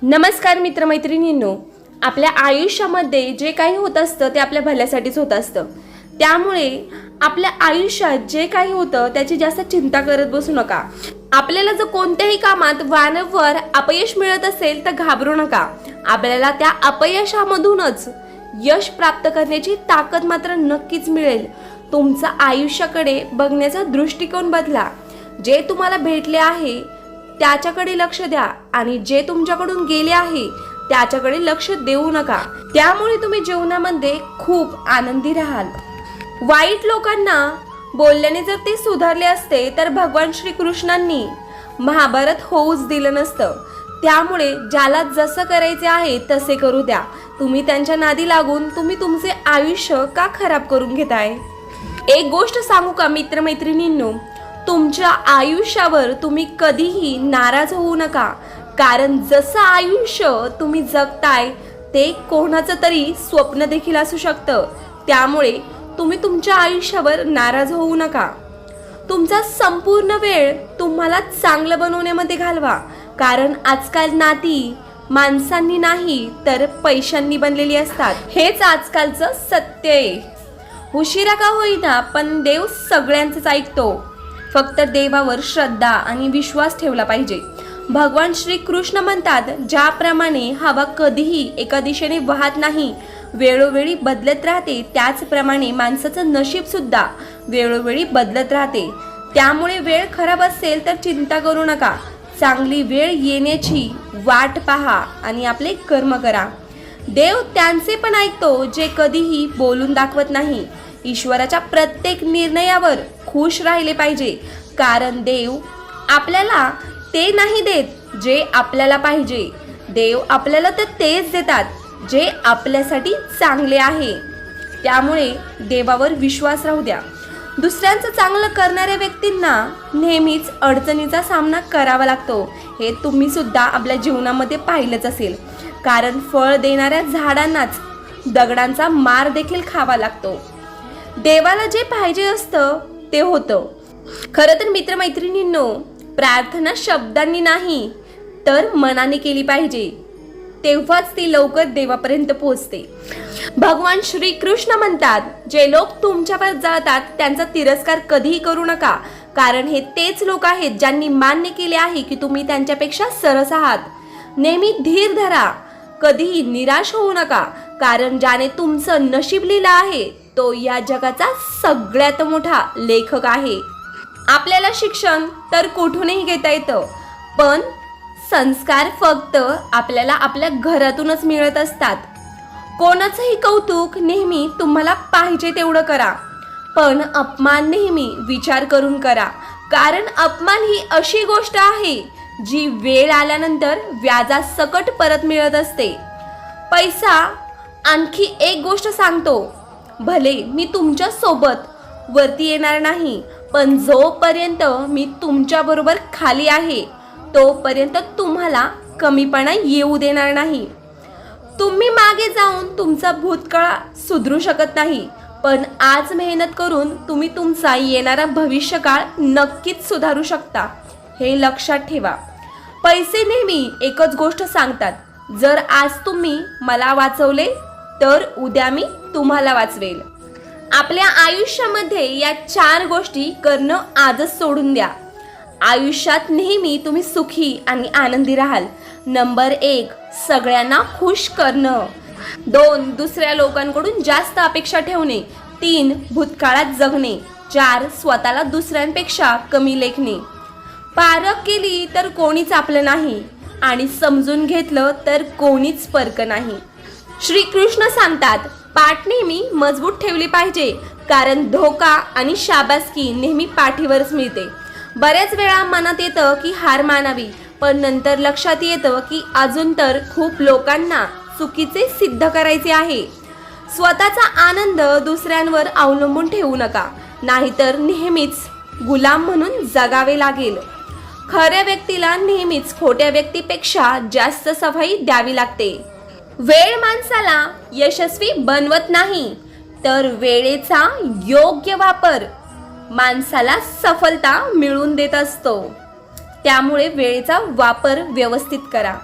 नमस्कार मित्रमैत्रिणींनो, आपल्या आयुष्यामध्ये जे काही होत असतं ते आपल्या भल्यासाठीच होत असतं. त्यामुळे आपल्या आयुष्यात जे काही होतं त्याची जास्त चिंता करत बसू नका. आपल्याला जर कोणत्याही कामात वारंवार अपयश मिळत असेल तर घाबरू नका. आपल्याला त्या अपयशामधूनच यश प्राप्त करण्याची ताकद मात्र नक्कीच मिळेल. तुमचा आयुष्याकडे बघण्याचा दृष्टिकोन बदला. जे तुम्हाला भेटले आहे त्याच्याकडे लक्ष द्या आणि जे तुमच्याकडून गेले आहे त्याच्याकडे लक्ष देऊ नका. त्यामुळे तुम्ही जीवनामध्ये खूप आनंदी राहाल. वाईट लोकांना बोलल्याने जर ते सुधारले असते तर भगवान श्रीकृष्णांनी महाभारत होऊच दिलं नसतं. त्यामुळे ज्याला जसं करायचे आहे तसे करू द्या. तुम्ही त्यांच्या नादी लागून तुम्ही तुमचे आयुष्य का खराब करून घेताय? एक गोष्ट सांगू का मित्रमैत्रिणींनो, तुमच्या आयुष्यावर तुम्ही कधीही नाराज होऊ नका. कारण जसं आयुष्य तुम्ही जगताय ते कोणाचं तरी स्वप्न देखील असू शकतं. त्यामुळे तुम्ही तुमच्या आयुष्यावर नाराज होऊ नका. तुमचा संपूर्ण वेळ तुम्हाला चांगलं बनवण्यामध्ये घालवा. कारण आजकाल नाती माणसांनी नाही तर पैशांनी बनलेली असतात. हेच आजकालचं सत्य आहे. उशिरा का होईना पण देव सगळ्यांचंच ऐकतो. फक्त देवावर श्रद्धा आणि विश्वास ठेवला पाहिजे. भगवान श्रीकृष्ण म्हणतात, ज्याप्रमाणे हवा कधीही एका दिशेने वाहत नाही, वेळोवेळी बदलत राहते, त्याचप्रमाणे माणसाचं नशीब सुद्धा वेळोवेळी बदलत राहते. त्यामुळे वेळ खराब असेल तर चिंता करू नका. चांगली वेळ येण्याची वाट पहा आणि आपले कर्म करा. देव त्यांचे पण ऐकतो जे कधीही बोलून दाखवत नाही. ईश्वराच्या प्रत्येक निर्णयावर खुश राहिले पाहिजे. कारण देव आपल्याला ते नाही देत जे आपल्याला पाहिजे. देव आपल्याला तर तेच देतात जे आपल्यासाठी चांगले आहे. त्यामुळे देवावर विश्वास राहू द्या. दुसऱ्यांचं चांगलं करणाऱ्या व्यक्तींना नेहमीच अडचणीचा सामना करावा लागतो. हे तुम्ही सुद्धा आपल्या जीवनामध्ये पाहिलंच असेल. कारण फळ देणाऱ्या झाडांनाच दगडांचा मार देखील खावा लागतो. देवाला जे पाहिजे असतं ते होतं. खरं तर मित्रमैत्रिणींनो, प्रार्थना शब्दांनी नाही तर मनाने केली पाहिजे. तेव्हाच ती लवकर देवापर्यंत पोहोचते. भगवान श्रीकृष्ण म्हणतात, जे लोक तुमच्यावर जळतात त्यांचा तिरस्कार कधीही करू नका. कारण हे तेच लोक आहेत ज्यांनी मान्य केले आहे की तुम्ही त्यांच्यापेक्षा सरस आहात. नेहमी धीर धरा. कधीही निराश होऊ नका. कारण ज्याने तुमचं नशीब लिहिलं आहे तो या जगाचा सगळ्यात मोठा लेखक आहे. आपल्याला शिक्षण तर कुठूनही घेता येतं, पण संस्कार फक्त आपल्याला आपल्या घरातूनच मिळत असतात. कोणाचंही कौतुक नेहमी तुम्हाला पाहिजे तेवढं करा, पण अपमान नेहमी विचार करून करा. कारण अपमान ही अशी गोष्ट आहे जी वेळ आल्यानंतर व्याजासकट परत मिळत असते. पैसा आणखी एक गोष्ट सांगतो, भले मी तुमच्या सोबत वरती येणार नाही, पण जोपर्यंत मी तुमच्या बरोबर खाली आहे तोपर्यंत तुम्हाला कमीपणा येऊ देणार नाही. तुम्ही मागे जाऊन तुमचा भूतकाळ सुधरू शकत नाही, पण आज मेहनत करून तुम्ही तुमचा येणारा भविष्यकाळ नक्कीच सुधारू शकता. हे लक्षात ठेवा. पैसे नेहमी एकच गोष्ट सांगतात, जर आज तुम्ही मला वाचवले तर उद्या मी तुम्हाला वाचवेल. आपल्या आयुष्यामध्ये या 4 गोष्टी करणं आजच सोडून द्या. आयुष्यात नेहमी तुम्ही सुखी आणि आनंदी राहाल. नंबर 1, सगळ्यांना खुश करणं. 2, दुसऱ्या लोकांकडून जास्त अपेक्षा ठेवणे. 3, भूतकाळात जगणे. 4, स्वतःला दुसऱ्यांपेक्षा कमी लेखणे. पारख केली तर कोणीच आपलं नाही आणि समजून घेतलं तर कोणीच परक नाही. श्रीकृष्ण सांगतात, पाठ नेहमी मजबूत ठेवली पाहिजे. कारण धोका आणि शाबासकी नेहमी पाठीवरच मिळते. बऱ्याच वेळा मनात येतं की हार मानावी, पण नंतर लक्षात येतं की अजून तर खूप लोकांना चुकीचे सिद्ध करायचे आहे. स्वतःचा आनंद दुसऱ्यांवर अवलंबून ठेवू नका, नाहीतर नेहमीच गुलाम म्हणून जगावे लागेल. खऱ्या व्यक्तीला नेहमीच खोट्या व्यक्तीपेक्षा जास्त सफाई द्यावी लागते. वेळ माणसाला यशस्वी बनवत नाही, तर वेळेचा योग्य वापर माणसाला सफलता मिळवून देत असतो. त्यामुळे वेळेचा वापर व्यवस्थित करा.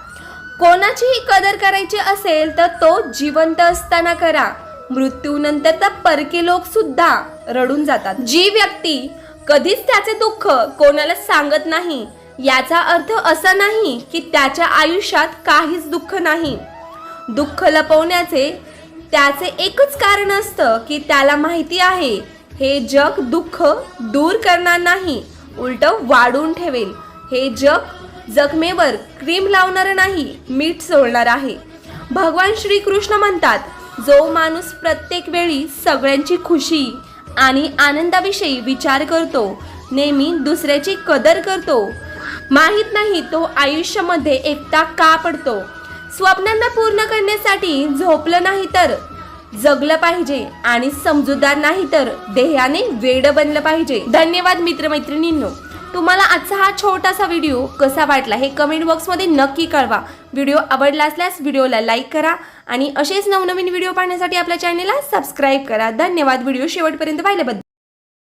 कोणाचीही कदर करायची असेल तर तो जिवंत असताना करा. मृत्यूनंतर तर परके लोक सुद्धा रडून जातात. जी व्यक्ती कधीच त्याचे दुःख कोणाला सांगत नाही याचा अर्थ असा नाही की त्याच्या आयुष्यात काहीच दुःख नाही. दुःख लपवण्याचे त्याचे एकच कारण असतं की त्याला माहिती आहे हे जग दुःख दूर करणार नाही, उलट वाढून ठेवेल. हे जग जखमेवर क्रीम लावणार नाही, मीठ सोडणार आहे. भगवान श्रीकृष्ण म्हणतात, जो माणूस प्रत्येक वेळी सगळ्यांची खुशी आणि आनंदाविषयी विचार करतो, नेहमी दुसऱ्याची कदर करतो, माहित नाही तो आयुष्यामध्ये एकटा का पडतो. स्वप्नांना पूर्ण करण्यासाठी झोपलं नाही तर जगलं पाहिजे आणि समजूतदार नाही तर देहाने वेड बनलं पाहिजे. धन्यवाद मित्रमैत्रिणींनो. तुम्हाला आजचा हा छोटासा व्हिडिओ कसा वाटला हे कमेंट बॉक्समध्ये नक्की कळवा. व्हिडिओ आवडला असल्यास व्हिडिओला लाईक करा आणि असेच नवनवीन व्हिडिओ पाहण्यासाठी आपल्या चॅनेलला सबस्क्राईब करा. धन्यवाद व्हिडिओ शेवटपर्यंत पाहिल्याबद्दल.